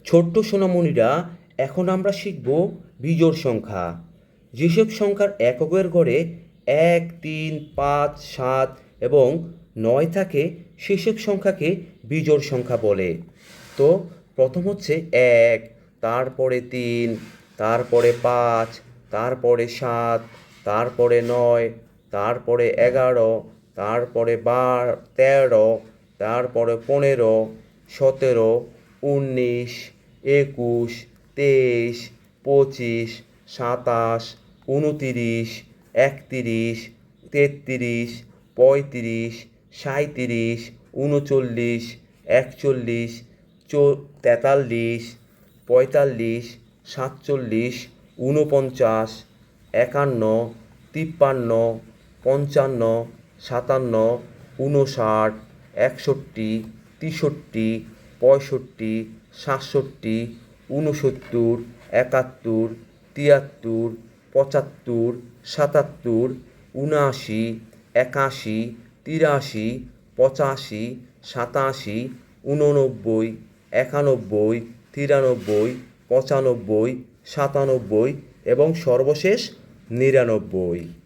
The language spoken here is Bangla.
ছোট্ট সোনামণিরা, এখন আমরা শিখব বিজোড় সংখ্যা। যেসব সংখ্যার এককের ঘরে 1, 3, 5, 7 এবং 9 থাকে সেসব সংখ্যাকে বিজোড় সংখ্যা বলে। তো প্রথম হচ্ছে 1, তারপরে 3, তারপরে 5, তারপরে 7, তারপরে 9, তারপরে 11, তারপরে 13, তারপরে 15, 17, 19, 21, 23, 25, 27, 29, 31, 33, 35, 37, 39, 41, 43, 45, 47, 49, 51, 53, 55, 57, 59, 61, 63, 65, 67, 69, 71, 73, 75, 77, 79, 81, 83, 85, 87, 89, 91, 93, 95, 97 এবং সর্বশেষ 99।